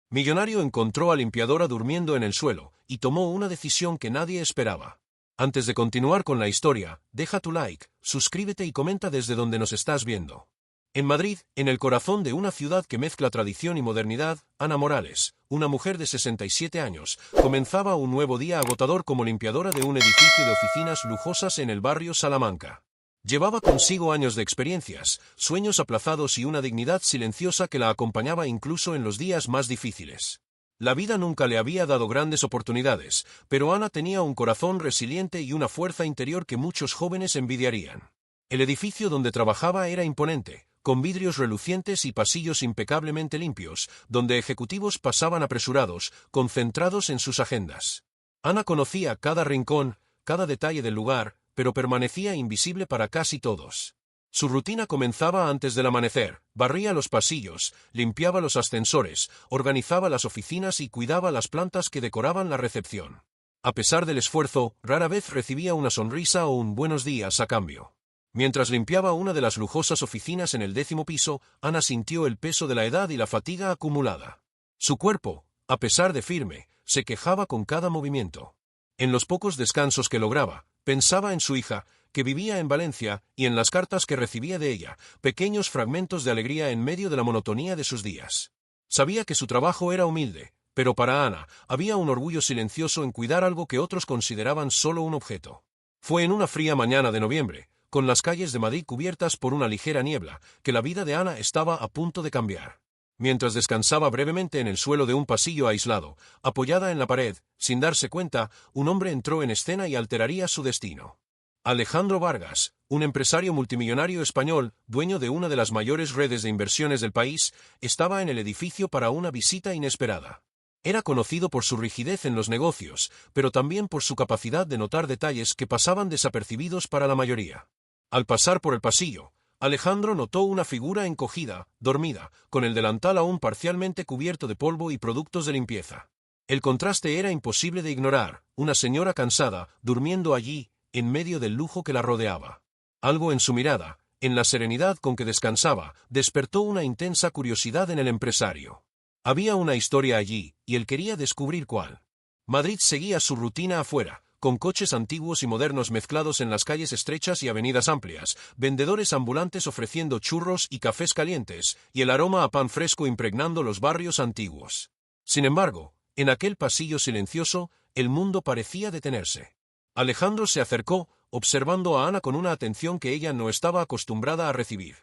Millonario encontró a limpiadora durmiendo en el suelo, y tomó una decisión que nadie esperaba. Antes de continuar con la historia, deja tu like, suscríbete y comenta desde donde nos estás viendo. En Madrid, en el corazón de una ciudad que mezcla tradición y modernidad, Ana Morales, una mujer de 67 años, comenzaba un nuevo día agotador como limpiadora de un edificio de oficinas lujosas en el barrio Salamanca. Llevaba consigo años de experiencias, sueños aplazados y una dignidad silenciosa que la acompañaba incluso en los días más difíciles. La vida nunca le había dado grandes oportunidades, pero Ana tenía un corazón resiliente y una fuerza interior que muchos jóvenes envidiarían. El edificio donde trabajaba era imponente, con vidrios relucientes y pasillos impecablemente limpios, donde ejecutivos pasaban apresurados, concentrados en sus agendas. Ana conocía cada rincón, cada detalle del lugar, pero permanecía invisible para casi todos. Su rutina comenzaba antes del amanecer, barría los pasillos, limpiaba los ascensores, organizaba las oficinas y cuidaba las plantas que decoraban la recepción. A pesar del esfuerzo, rara vez recibía una sonrisa o un buenos días a cambio. Mientras limpiaba una de las lujosas oficinas en el 10º piso, Ana sintió el peso de la edad y la fatiga acumulada. Su cuerpo, a pesar de firme, se quejaba con cada movimiento. En los pocos descansos que lograba, pensaba en su hija, que vivía en Valencia, y en las cartas que recibía de ella, pequeños fragmentos de alegría en medio de la monotonía de sus días. Sabía que su trabajo era humilde, pero para Ana había un orgullo silencioso en cuidar algo que otros consideraban solo un objeto. Fue en una fría mañana de noviembre, con las calles de Madrid cubiertas por una ligera niebla, que la vida de Ana estaba a punto de cambiar. Mientras descansaba brevemente en el suelo de un pasillo aislado, apoyada en la pared, sin darse cuenta, un hombre entró en escena y alteraría su destino. Alejandro Vargas, un empresario multimillonario español, dueño de una de las mayores redes de inversiones del país, estaba en el edificio para una visita inesperada. Era conocido por su rigidez en los negocios, pero también por su capacidad de notar detalles que pasaban desapercibidos para la mayoría. Al pasar por el pasillo, Alejandro notó una figura encogida, dormida, con el delantal aún parcialmente cubierto de polvo y productos de limpieza. El contraste era imposible de ignorar, una señora cansada, durmiendo allí, en medio del lujo que la rodeaba. Algo en su mirada, en la serenidad con que descansaba, despertó una intensa curiosidad en el empresario. Había una historia allí, y él quería descubrir cuál. Madrid seguía su rutina afuera, con coches antiguos y modernos mezclados en las calles estrechas y avenidas amplias, vendedores ambulantes ofreciendo churros y cafés calientes, y el aroma a pan fresco impregnando los barrios antiguos. Sin embargo, en aquel pasillo silencioso, el mundo parecía detenerse. Alejandro se acercó, observando a Ana con una atención que ella no estaba acostumbrada a recibir.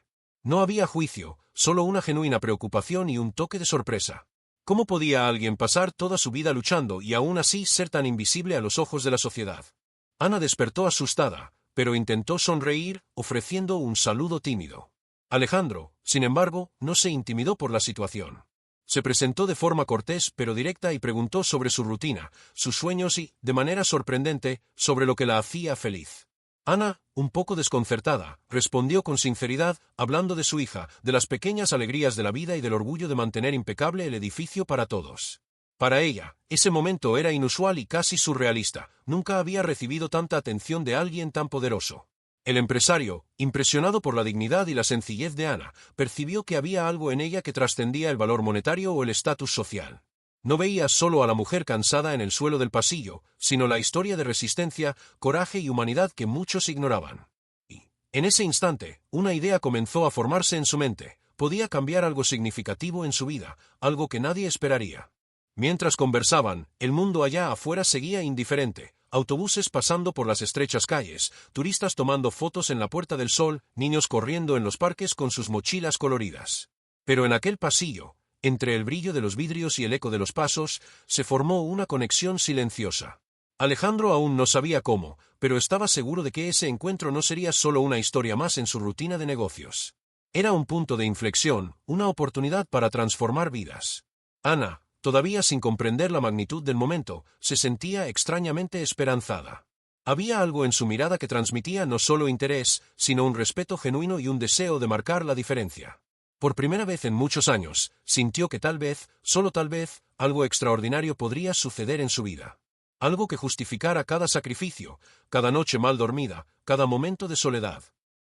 No había juicio, solo una genuina preocupación y un toque de sorpresa. ¿Cómo podía alguien pasar toda su vida luchando y aún así ser tan invisible a los ojos de la sociedad? Ana despertó asustada, pero intentó sonreír, ofreciendo un saludo tímido. Alejandro, sin embargo, no se intimidó por la situación. Se presentó de forma cortés pero directa y preguntó sobre su rutina, sus sueños y, de manera sorprendente, sobre lo que la hacía feliz. Ana, un poco desconcertada, respondió con sinceridad, hablando de su hija, de las pequeñas alegrías de la vida y del orgullo de mantener impecable el edificio para todos. Para ella, ese momento era inusual y casi surrealista, nunca había recibido tanta atención de alguien tan poderoso. El empresario, impresionado por la dignidad y la sencillez de Ana, percibió que había algo en ella que trascendía el valor monetario o el estatus social. No veía solo a la mujer cansada en el suelo del pasillo, sino la historia de resistencia, coraje y humanidad que muchos ignoraban. Y, en ese instante, una idea comenzó a formarse en su mente. Podía cambiar algo significativo en su vida, algo que nadie esperaría. Mientras conversaban, el mundo allá afuera seguía indiferente. Autobuses pasando por las estrechas calles, turistas tomando fotos en la Puerta del Sol, niños corriendo en los parques con sus mochilas coloridas. Pero en aquel pasillo, entre el brillo de los vidrios y el eco de los pasos, se formó una conexión silenciosa. Alejandro aún no sabía cómo, pero estaba seguro de que ese encuentro no sería solo una historia más en su rutina de negocios. Era un punto de inflexión, una oportunidad para transformar vidas. Ana, todavía sin comprender la magnitud del momento, se sentía extrañamente esperanzada. Había algo en su mirada que transmitía no solo interés, sino un respeto genuino y un deseo de marcar la diferencia. Por primera vez en muchos años, sintió que tal vez, solo tal vez, algo extraordinario podría suceder en su vida. Algo que justificara cada sacrificio, cada noche mal dormida, cada momento de soledad.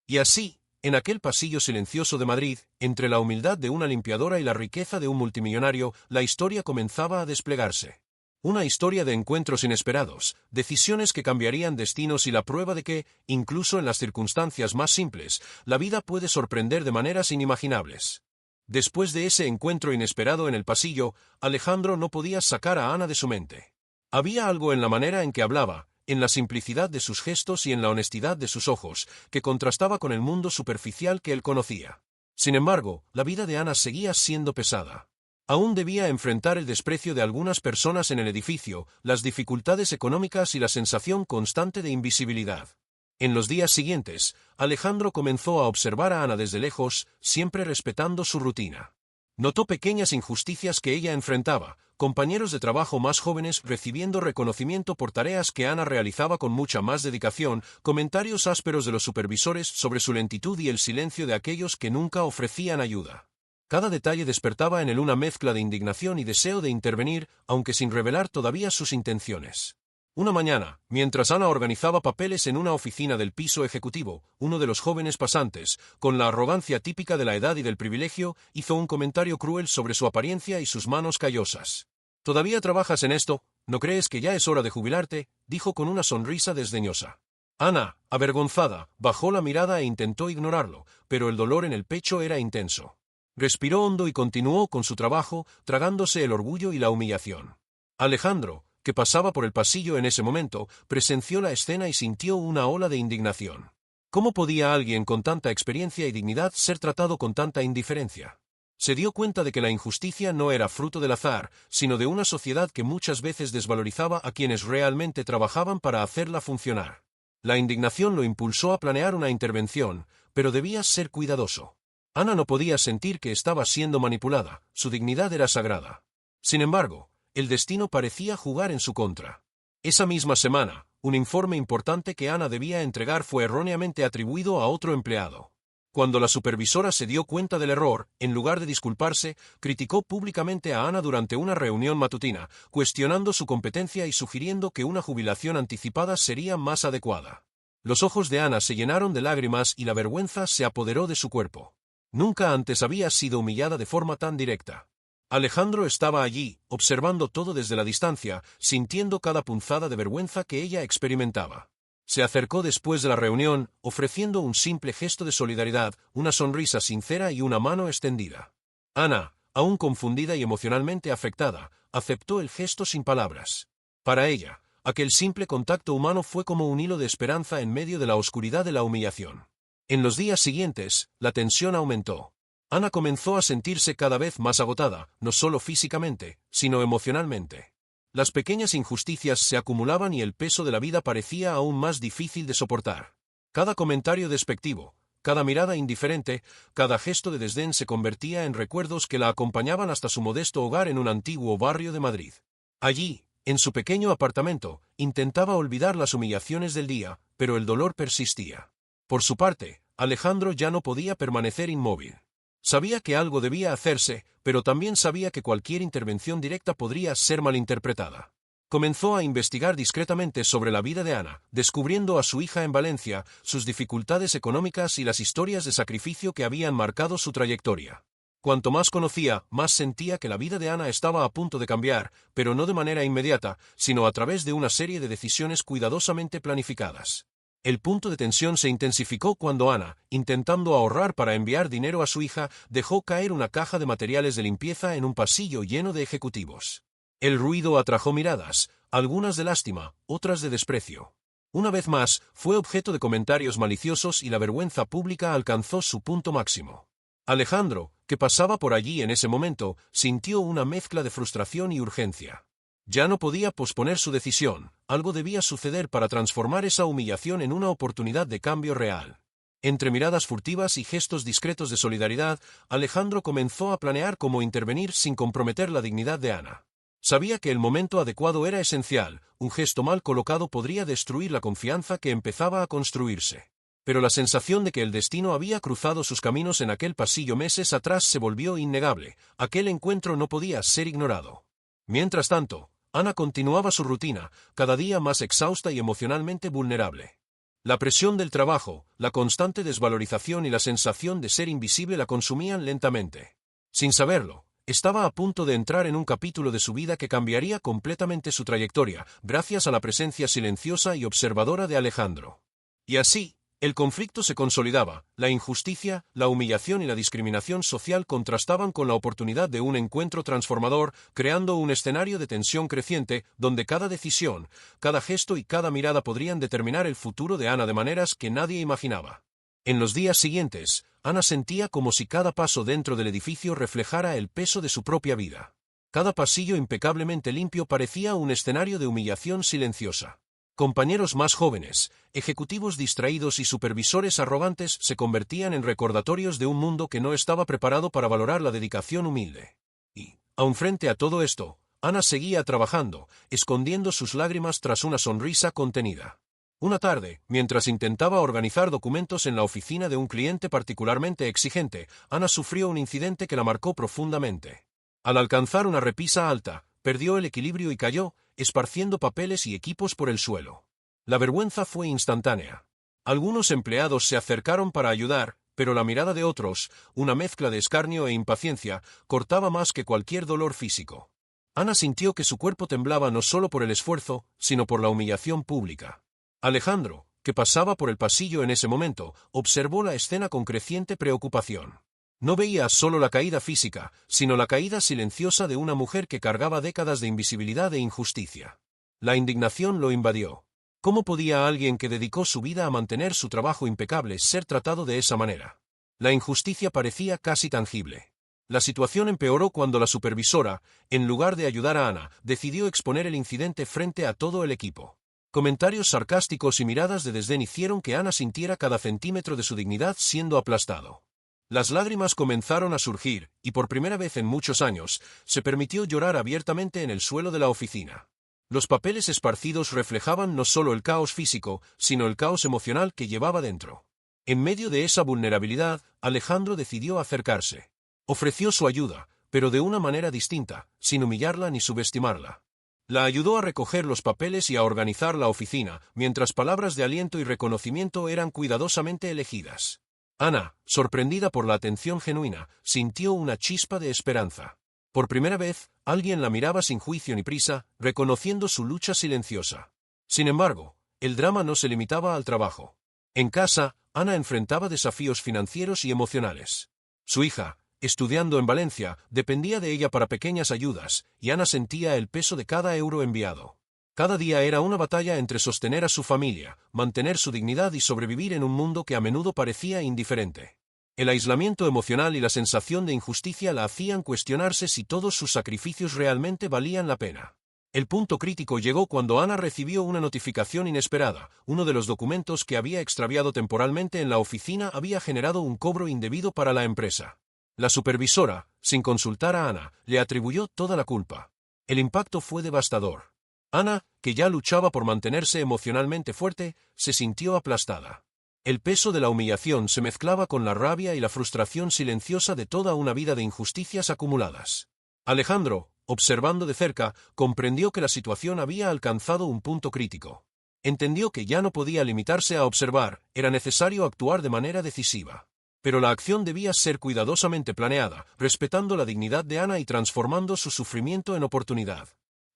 Y así, En aquel pasillo silencioso de Madrid, entre la humildad de una limpiadora y la riqueza de un multimillonario, la historia comenzaba a desplegarse. Una historia de encuentros inesperados, decisiones que cambiarían destinos y la prueba de que, incluso en las circunstancias más simples, la vida puede sorprender de maneras inimaginables. Después de ese encuentro inesperado en el pasillo, Alejandro no podía sacar a Ana de su mente. Había algo en la manera en que hablaba, en la simplicidad de sus gestos y en la honestidad de sus ojos, que contrastaba con el mundo superficial que él conocía. Sin embargo, la vida de Ana seguía siendo pesada. Aún debía enfrentar el desprecio de algunas personas en el edificio, las dificultades económicas y la sensación constante de invisibilidad. En los días siguientes, Alejandro comenzó a observar a Ana desde lejos, siempre respetando su rutina. Notó pequeñas injusticias que ella enfrentaba, compañeros de trabajo más jóvenes recibiendo reconocimiento por tareas que Ana realizaba con mucha más dedicación, comentarios ásperos de los supervisores sobre su lentitud y el silencio de aquellos que nunca ofrecían ayuda. Cada detalle despertaba en él una mezcla de indignación y deseo de intervenir, aunque sin revelar todavía sus intenciones. Una mañana, mientras Ana organizaba papeles en una oficina del piso ejecutivo, uno de los jóvenes pasantes, con la arrogancia típica de la edad y del privilegio, hizo un comentario cruel sobre su apariencia y sus manos callosas. «¿Todavía trabajas en esto? ¿No crees que ya es hora de jubilarte?», dijo con una sonrisa desdeñosa. Ana, avergonzada, bajó la mirada e intentó ignorarlo, pero el dolor en el pecho era intenso. Respiró hondo y continuó con su trabajo, tragándose el orgullo y la humillación. Alejandro, que pasaba por el pasillo en ese momento, presenció la escena y sintió una ola de indignación. ¿Cómo podía alguien con tanta experiencia y dignidad ser tratado con tanta indiferencia? Se dio cuenta de que la injusticia no era fruto del azar, sino de una sociedad que muchas veces desvalorizaba a quienes realmente trabajaban para hacerla funcionar. La indignación lo impulsó a planear una intervención, pero debía ser cuidadoso. Ana no podía sentir que estaba siendo manipulada, su dignidad era sagrada. Sin embargo, el destino parecía jugar en su contra. Esa misma semana, un informe importante que Ana debía entregar fue erróneamente atribuido a otro empleado. Cuando la supervisora se dio cuenta del error, en lugar de disculparse, criticó públicamente a Ana durante una reunión matutina, cuestionando su competencia y sugiriendo que una jubilación anticipada sería más adecuada. Los ojos de Ana se llenaron de lágrimas y la vergüenza se apoderó de su cuerpo. Nunca antes había sido humillada de forma tan directa. Alejandro estaba allí, observando todo desde la distancia, sintiendo cada punzada de vergüenza que ella experimentaba. Se acercó después de la reunión, ofreciendo un simple gesto de solidaridad, una sonrisa sincera y una mano extendida. Ana, aún confundida y emocionalmente afectada, aceptó el gesto sin palabras. Para ella, aquel simple contacto humano fue como un hilo de esperanza en medio de la oscuridad de la humillación. En los días siguientes, la tensión aumentó. Ana comenzó a sentirse cada vez más agotada, no solo físicamente, sino emocionalmente. Las pequeñas injusticias se acumulaban y el peso de la vida parecía aún más difícil de soportar. Cada comentario despectivo, cada mirada indiferente, cada gesto de desdén se convertía en recuerdos que la acompañaban hasta su modesto hogar en un antiguo barrio de Madrid. Allí, en su pequeño apartamento, intentaba olvidar las humillaciones del día, pero el dolor persistía. Por su parte, Alejandro ya no podía permanecer inmóvil. Sabía que algo debía hacerse, pero también sabía que cualquier intervención directa podría ser malinterpretada. Comenzó a investigar discretamente sobre la vida de Ana, descubriendo a su hija en Valencia, sus dificultades económicas y las historias de sacrificio que habían marcado su trayectoria. Cuanto más conocía, más sentía que la vida de Ana estaba a punto de cambiar, pero no de manera inmediata, sino a través de una serie de decisiones cuidadosamente planificadas. El punto de tensión se intensificó cuando Ana, intentando ahorrar para enviar dinero a su hija, dejó caer una caja de materiales de limpieza en un pasillo lleno de ejecutivos. El ruido atrajo miradas, algunas de lástima, otras de desprecio. Una vez más, fue objeto de comentarios maliciosos y la vergüenza pública alcanzó su punto máximo. Alejandro, que pasaba por allí en ese momento, sintió una mezcla de frustración y urgencia. Ya no podía posponer su decisión, algo debía suceder para transformar esa humillación en una oportunidad de cambio real. Entre miradas furtivas y gestos discretos de solidaridad, Alejandro comenzó a planear cómo intervenir sin comprometer la dignidad de Ana. Sabía que el momento adecuado era esencial, un gesto mal colocado podría destruir la confianza que empezaba a construirse. Pero la sensación de que el destino había cruzado sus caminos en aquel pasillo meses atrás se volvió innegable, aquel encuentro no podía ser ignorado. Mientras tanto, Ana continuaba su rutina, cada día más exhausta y emocionalmente vulnerable. La presión del trabajo, la constante desvalorización y la sensación de ser invisible la consumían lentamente. Sin saberlo, estaba a punto de entrar en un capítulo de su vida que cambiaría completamente su trayectoria, gracias a la presencia silenciosa y observadora de Alejandro. Y así, el conflicto se consolidaba, la injusticia, la humillación y la discriminación social contrastaban con la oportunidad de un encuentro transformador, creando un escenario de tensión creciente, donde cada decisión, cada gesto y cada mirada podrían determinar el futuro de Ana de maneras que nadie imaginaba. En los días siguientes, Ana sentía como si cada paso dentro del edificio reflejara el peso de su propia vida. Cada pasillo impecablemente limpio parecía un escenario de humillación silenciosa. Compañeros más jóvenes, ejecutivos distraídos y supervisores arrogantes se convertían en recordatorios de un mundo que no estaba preparado para valorar la dedicación humilde. Y, aun frente a todo esto, Ana seguía trabajando, escondiendo sus lágrimas tras una sonrisa contenida. Una tarde, mientras intentaba organizar documentos en la oficina de un cliente particularmente exigente, Ana sufrió un incidente que la marcó profundamente. Al alcanzar una repisa alta, perdió el equilibrio y cayó, esparciendo papeles y equipos por el suelo. La vergüenza fue instantánea. Algunos empleados se acercaron para ayudar, pero la mirada de otros, una mezcla de escarnio e impaciencia, cortaba más que cualquier dolor físico. Ana sintió que su cuerpo temblaba no solo por el esfuerzo, sino por la humillación pública. Alejandro, que pasaba por el pasillo en ese momento, observó la escena con creciente preocupación. No veía solo la caída física, sino la caída silenciosa de una mujer que cargaba décadas de invisibilidad e injusticia. La indignación lo invadió. ¿Cómo podía alguien que dedicó su vida a mantener su trabajo impecable ser tratado de esa manera? La injusticia parecía casi tangible. La situación empeoró cuando la supervisora, en lugar de ayudar a Ana, decidió exponer el incidente frente a todo el equipo. Comentarios sarcásticos y miradas de desdén hicieron que Ana sintiera cada centímetro de su dignidad siendo aplastado. Las lágrimas comenzaron a surgir, y por primera vez en muchos años, se permitió llorar abiertamente en el suelo de la oficina. Los papeles esparcidos reflejaban no solo el caos físico, sino el caos emocional que llevaba dentro. En medio de esa vulnerabilidad, Alejandro decidió acercarse. Ofreció su ayuda, pero de una manera distinta, sin humillarla ni subestimarla. La ayudó a recoger los papeles y a organizar la oficina, mientras palabras de aliento y reconocimiento eran cuidadosamente elegidas. Ana, sorprendida por la atención genuina, sintió una chispa de esperanza. Por primera vez, alguien la miraba sin juicio ni prisa, reconociendo su lucha silenciosa. Sin embargo, el drama no se limitaba al trabajo. En casa, Ana enfrentaba desafíos financieros y emocionales. Su hija, estudiando en Valencia, dependía de ella para pequeñas ayudas, y Ana sentía el peso de cada euro enviado. Cada día era una batalla entre sostener a su familia, mantener su dignidad y sobrevivir en un mundo que a menudo parecía indiferente. El aislamiento emocional y la sensación de injusticia la hacían cuestionarse si todos sus sacrificios realmente valían la pena. El punto crítico llegó cuando Ana recibió una notificación inesperada. Uno de los documentos que había extraviado temporalmente en la oficina había generado un cobro indebido para la empresa. La supervisora, sin consultar a Ana, le atribuyó toda la culpa. El impacto fue devastador. Ana, que ya luchaba por mantenerse emocionalmente fuerte, se sintió aplastada. El peso de la humillación se mezclaba con la rabia y la frustración silenciosa de toda una vida de injusticias acumuladas. Alejandro, observando de cerca, comprendió que la situación había alcanzado un punto crítico. Entendió que ya no podía limitarse a observar, era necesario actuar de manera decisiva. Pero la acción debía ser cuidadosamente planeada, respetando la dignidad de Ana y transformando su sufrimiento en oportunidad.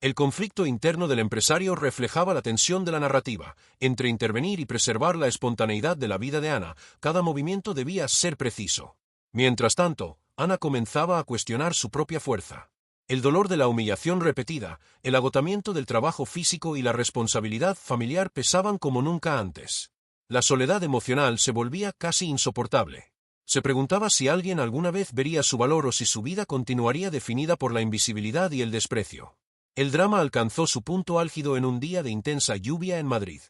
El conflicto interno del empresario reflejaba la tensión de la narrativa. Entre intervenir y preservar la espontaneidad de la vida de Ana, cada movimiento debía ser preciso. Mientras tanto, Ana comenzaba a cuestionar su propia fuerza. El dolor de la humillación repetida, el agotamiento del trabajo físico y la responsabilidad familiar pesaban como nunca antes. La soledad emocional se volvía casi insoportable. Se preguntaba si alguien alguna vez vería su valor o si su vida continuaría definida por la invisibilidad y el desprecio. El drama alcanzó su punto álgido en un día de intensa lluvia en Madrid.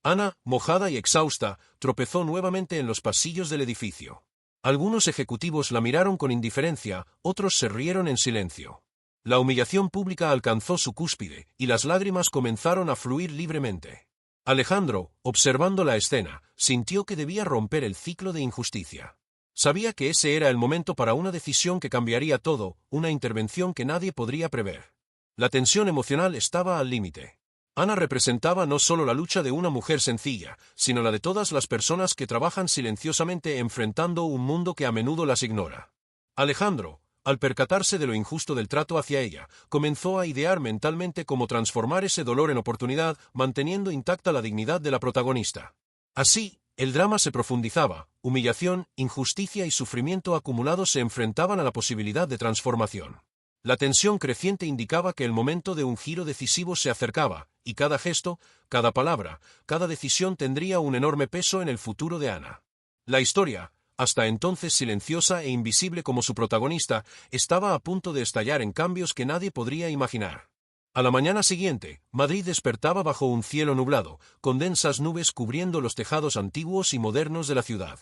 Ana, mojada y exhausta, tropezó nuevamente en los pasillos del edificio. Algunos ejecutivos la miraron con indiferencia, otros se rieron en silencio. La humillación pública alcanzó su cúspide, y las lágrimas comenzaron a fluir libremente. Alejandro, observando la escena, sintió que debía romper el ciclo de injusticia. Sabía que ese era el momento para una decisión que cambiaría todo, una intervención que nadie podría prever. La tensión emocional estaba al límite. Ana representaba no solo la lucha de una mujer sencilla, sino la de todas las personas que trabajan silenciosamente enfrentando un mundo que a menudo las ignora. Alejandro, al percatarse de lo injusto del trato hacia ella, comenzó a idear mentalmente cómo transformar ese dolor en oportunidad, manteniendo intacta la dignidad de la protagonista. Así, el drama se profundizaba, humillación, injusticia y sufrimiento acumulados se enfrentaban a la posibilidad de transformación. La tensión creciente indicaba que el momento de un giro decisivo se acercaba, y cada gesto, cada palabra, cada decisión tendría un enorme peso en el futuro de Ana. La historia, hasta entonces silenciosa e invisible como su protagonista, estaba a punto de estallar en cambios que nadie podría imaginar. A la mañana siguiente, Madrid despertaba bajo un cielo nublado, con densas nubes cubriendo los tejados antiguos y modernos de la ciudad.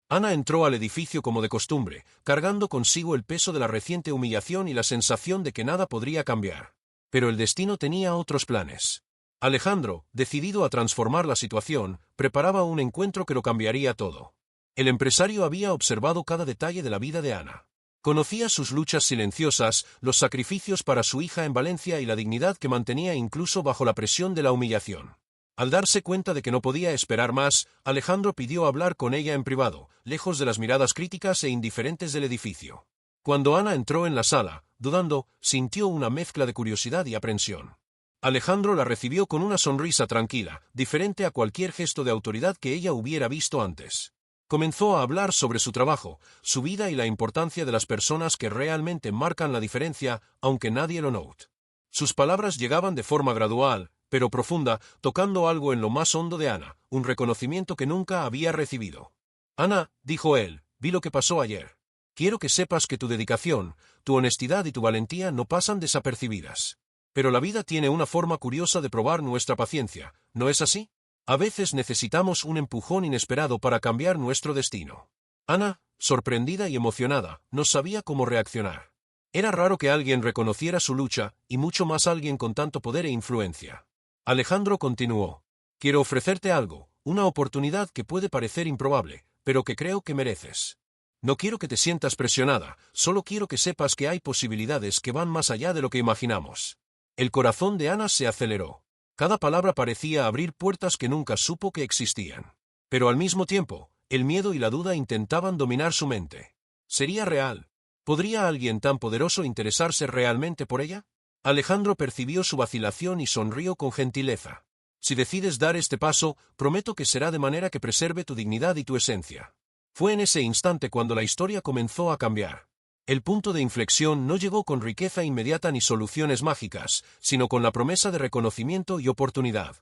Ana entró al edificio como de costumbre, cargando consigo el peso de la reciente humillación y la sensación de que nada podría cambiar. Pero el destino tenía otros planes. Alejandro, decidido a transformar la situación, preparaba un encuentro que lo cambiaría todo. El empresario había observado cada detalle de la vida de Ana. Conocía sus luchas silenciosas, los sacrificios para su hija en Valencia y la dignidad que mantenía incluso bajo la presión de la humillación. Al darse cuenta de que no podía esperar más, Alejandro pidió hablar con ella en privado, lejos de las miradas críticas e indiferentes del edificio. Cuando Ana entró en la sala, dudando, sintió una mezcla de curiosidad y aprensión. Alejandro la recibió con una sonrisa tranquila, diferente a cualquier gesto de autoridad que ella hubiera visto antes. Comenzó a hablar sobre su trabajo, su vida y la importancia de las personas que realmente marcan la diferencia, aunque nadie lo note. Sus palabras llegaban de forma gradual, pero profunda, tocando algo en lo más hondo de Ana, un reconocimiento que nunca había recibido. Ana, dijo él, vi lo que pasó ayer. Quiero que sepas que tu dedicación, tu honestidad y tu valentía no pasan desapercibidas. Pero la vida tiene una forma curiosa de probar nuestra paciencia, ¿no es así? A veces necesitamos un empujón inesperado para cambiar nuestro destino. Ana, sorprendida y emocionada, no sabía cómo reaccionar. Era raro que alguien reconociera su lucha, y mucho más alguien con tanto poder e influencia. Alejandro continuó. Quiero ofrecerte algo, una oportunidad que puede parecer improbable, pero que creo que mereces. No quiero que te sientas presionada, solo quiero que sepas que hay posibilidades que van más allá de lo que imaginamos. El corazón de Ana se aceleró. Cada palabra parecía abrir puertas que nunca supo que existían. Pero al mismo tiempo, el miedo y la duda intentaban dominar su mente. ¿Sería real? ¿Podría alguien tan poderoso interesarse realmente por ella? Alejandro percibió su vacilación y sonrió con gentileza. Si decides dar este paso, prometo que será de manera que preserve tu dignidad y tu esencia. Fue en ese instante cuando la historia comenzó a cambiar. El punto de inflexión no llegó con riqueza inmediata ni soluciones mágicas, sino con la promesa de reconocimiento y oportunidad.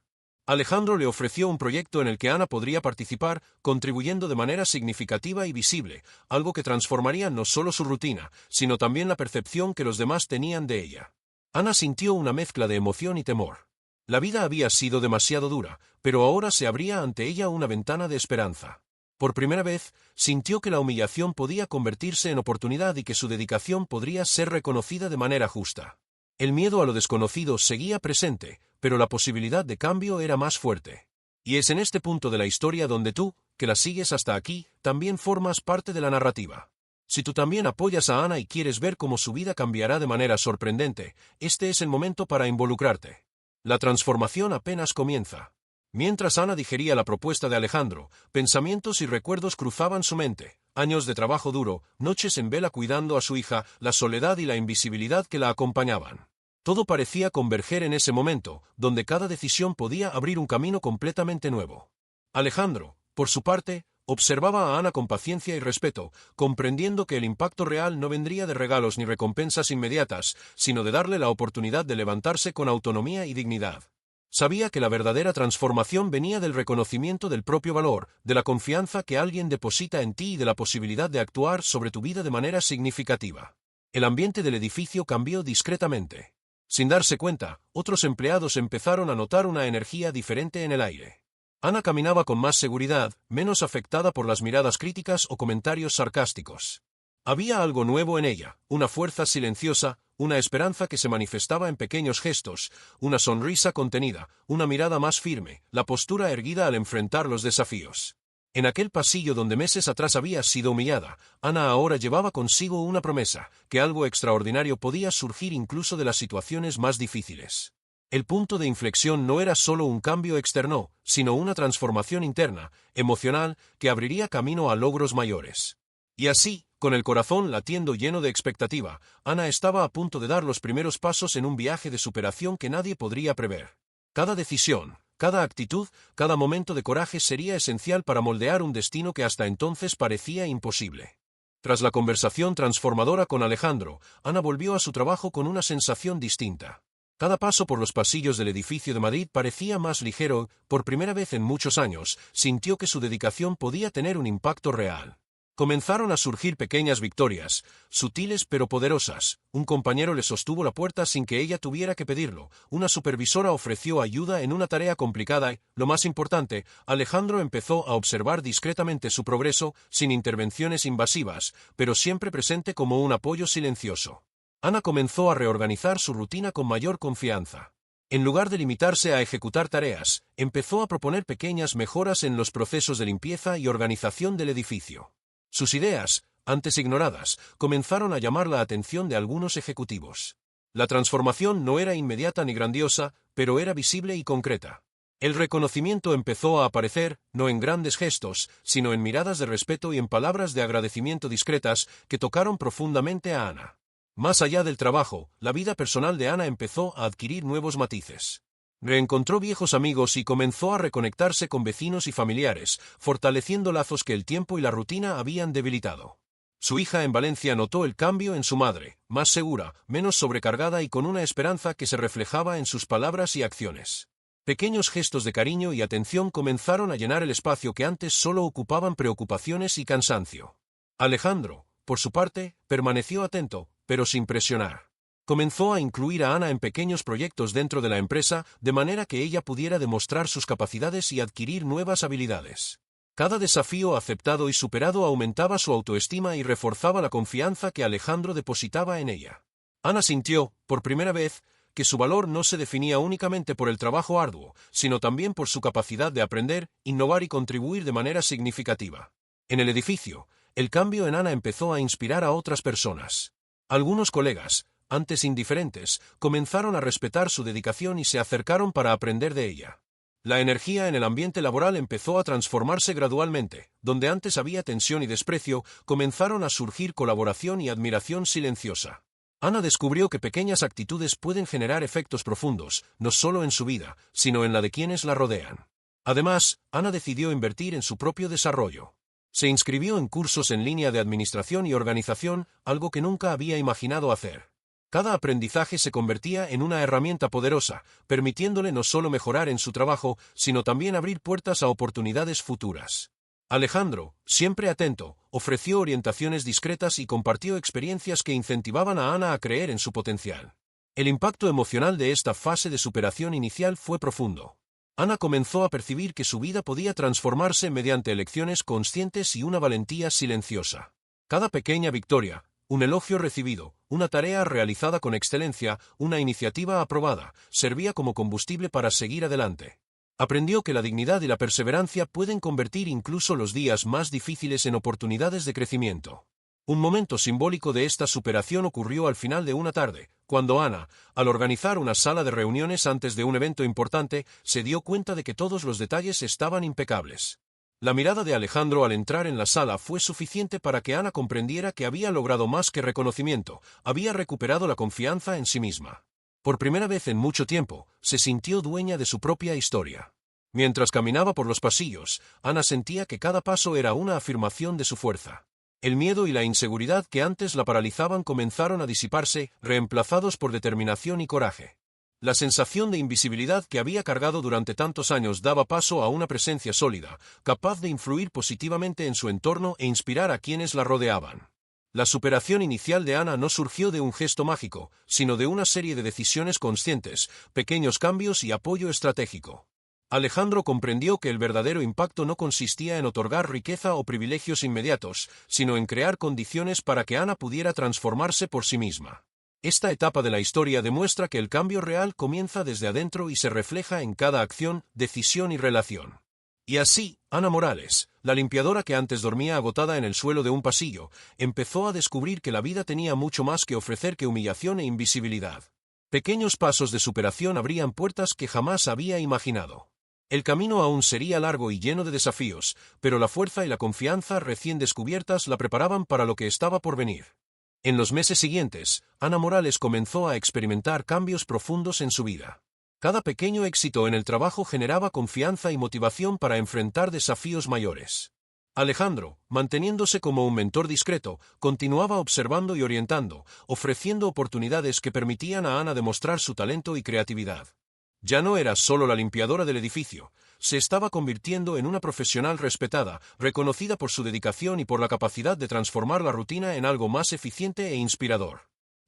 Alejandro le ofreció un proyecto en el que Ana podría participar, contribuyendo de manera significativa y visible, algo que transformaría no solo su rutina, sino también la percepción que los demás tenían de ella. Ana sintió una mezcla de emoción y temor. La vida había sido demasiado dura, pero ahora se abría ante ella una ventana de esperanza. Por primera vez, sintió que la humillación podía convertirse en oportunidad y que su dedicación podría ser reconocida de manera justa. El miedo a lo desconocido seguía presente, pero la posibilidad de cambio era más fuerte. Y es en este punto de la historia donde tú, que la sigues hasta aquí, también formas parte de la narrativa. Si tú también apoyas a Ana y quieres ver cómo su vida cambiará de manera sorprendente, este es el momento para involucrarte. La transformación apenas comienza. Mientras Ana digería la propuesta de Alejandro, pensamientos y recuerdos cruzaban su mente. Años de trabajo duro, noches en vela cuidando a su hija, la soledad y la invisibilidad que la acompañaban. Todo parecía converger en ese momento, donde cada decisión podía abrir un camino completamente nuevo. Alejandro, por su parte, observaba a Ana con paciencia y respeto, comprendiendo que el impacto real no vendría de regalos ni recompensas inmediatas, sino de darle la oportunidad de levantarse con autonomía y dignidad. Sabía que la verdadera transformación venía del reconocimiento del propio valor, de la confianza que alguien deposita en ti y de la posibilidad de actuar sobre tu vida de manera significativa. El ambiente del edificio cambió discretamente. Sin darse cuenta, otros empleados empezaron a notar una energía diferente en el aire. Ana caminaba con más seguridad, menos afectada por las miradas críticas o comentarios sarcásticos. Había algo nuevo en ella, una fuerza silenciosa, una esperanza que se manifestaba en pequeños gestos, una sonrisa contenida, una mirada más firme, la postura erguida al enfrentar los desafíos. En aquel pasillo donde meses atrás había sido humillada, Ana ahora llevaba consigo una promesa, que algo extraordinario podía surgir incluso de las situaciones más difíciles. El punto de inflexión no era solo un cambio externo, sino una transformación interna, emocional, que abriría camino a logros mayores. Y así, con el corazón latiendo lleno de expectativa, Ana estaba a punto de dar los primeros pasos en un viaje de superación que nadie podría prever. Cada decisión, cada actitud, cada momento de coraje sería esencial para moldear un destino que hasta entonces parecía imposible. Tras la conversación transformadora con Alejandro, Ana volvió a su trabajo con una sensación distinta. Cada paso por los pasillos del edificio de Madrid parecía más ligero. Por primera vez en muchos años, sintió que su dedicación podía tener un impacto real. Comenzaron a surgir pequeñas victorias, sutiles pero poderosas. Un compañero le sostuvo la puerta sin que ella tuviera que pedirlo. Una supervisora ofreció ayuda en una tarea complicada y, lo más importante, Alejandro empezó a observar discretamente su progreso, sin intervenciones invasivas, pero siempre presente como un apoyo silencioso. Ana comenzó a reorganizar su rutina con mayor confianza. En lugar de limitarse a ejecutar tareas, empezó a proponer pequeñas mejoras en los procesos de limpieza y organización del edificio. Sus ideas, antes ignoradas, comenzaron a llamar la atención de algunos ejecutivos. La transformación no era inmediata ni grandiosa, pero era visible y concreta. El reconocimiento empezó a aparecer, no en grandes gestos, sino en miradas de respeto y en palabras de agradecimiento discretas que tocaron profundamente a Ana. Más allá del trabajo, la vida personal de Ana empezó a adquirir nuevos matices. Reencontró viejos amigos y comenzó a reconectarse con vecinos y familiares, fortaleciendo lazos que el tiempo y la rutina habían debilitado. Su hija en Valencia notó el cambio en su madre, más segura, menos sobrecargada y con una esperanza que se reflejaba en sus palabras y acciones. Pequeños gestos de cariño y atención comenzaron a llenar el espacio que antes solo ocupaban preocupaciones y cansancio. Alejandro, por su parte, permaneció atento, pero sin presionar. Comenzó a incluir a Ana en pequeños proyectos dentro de la empresa, de manera que ella pudiera demostrar sus capacidades y adquirir nuevas habilidades. Cada desafío aceptado y superado aumentaba su autoestima y reforzaba la confianza que Alejandro depositaba en ella. Ana sintió, por primera vez, que su valor no se definía únicamente por el trabajo arduo, sino también por su capacidad de aprender, innovar y contribuir de manera significativa. En el edificio, el cambio en Ana empezó a inspirar a otras personas. Algunos colegas, antes indiferentes, comenzaron a respetar su dedicación y se acercaron para aprender de ella. La energía en el ambiente laboral empezó a transformarse gradualmente. Donde antes había tensión y desprecio, comenzaron a surgir colaboración y admiración silenciosa. Ana descubrió que pequeñas actitudes pueden generar efectos profundos, no solo en su vida, sino en la de quienes la rodean. Además, Ana decidió invertir en su propio desarrollo. Se inscribió en cursos en línea de administración y organización, algo que nunca había imaginado hacer. Cada aprendizaje se convertía en una herramienta poderosa, permitiéndole no solo mejorar en su trabajo, sino también abrir puertas a oportunidades futuras. Alejandro, siempre atento, ofreció orientaciones discretas y compartió experiencias que incentivaban a Ana a creer en su potencial. El impacto emocional de esta fase de superación inicial fue profundo. Ana comenzó a percibir que su vida podía transformarse mediante elecciones conscientes y una valentía silenciosa. Cada pequeña victoria, un elogio recibido, una tarea realizada con excelencia, una iniciativa aprobada, servía como combustible para seguir adelante. Aprendió que la dignidad y la perseverancia pueden convertir incluso los días más difíciles en oportunidades de crecimiento. Un momento simbólico de esta superación ocurrió al final de una tarde, cuando Ana, al organizar una sala de reuniones antes de un evento importante, se dio cuenta de que todos los detalles estaban impecables. La mirada de Alejandro al entrar en la sala fue suficiente para que Ana comprendiera que había logrado más que reconocimiento, había recuperado la confianza en sí misma. Por primera vez en mucho tiempo, se sintió dueña de su propia historia. Mientras caminaba por los pasillos, Ana sentía que cada paso era una afirmación de su fuerza. El miedo y la inseguridad que antes la paralizaban comenzaron a disiparse, reemplazados por determinación y coraje. La sensación de invisibilidad que había cargado durante tantos años daba paso a una presencia sólida, capaz de influir positivamente en su entorno e inspirar a quienes la rodeaban. La superación inicial de Ana no surgió de un gesto mágico, sino de una serie de decisiones conscientes, pequeños cambios y apoyo estratégico. Alejandro comprendió que el verdadero impacto no consistía en otorgar riqueza o privilegios inmediatos, sino en crear condiciones para que Ana pudiera transformarse por sí misma. Esta etapa de la historia demuestra que el cambio real comienza desde adentro y se refleja en cada acción, decisión y relación. Y así, Ana Morales, la limpiadora que antes dormía agotada en el suelo de un pasillo, empezó a descubrir que la vida tenía mucho más que ofrecer que humillación e invisibilidad. Pequeños pasos de superación abrían puertas que jamás había imaginado. El camino aún sería largo y lleno de desafíos, pero la fuerza y la confianza recién descubiertas la preparaban para lo que estaba por venir. En los meses siguientes, Ana Morales comenzó a experimentar cambios profundos en su vida. Cada pequeño éxito en el trabajo generaba confianza y motivación para enfrentar desafíos mayores. Alejandro, manteniéndose como un mentor discreto, continuaba observando y orientando, ofreciendo oportunidades que permitían a Ana demostrar su talento y creatividad. Ya no era solo la limpiadora del edificio, se estaba convirtiendo en una profesional respetada, reconocida por su dedicación y por la capacidad de transformar la rutina en algo más eficiente e inspirador.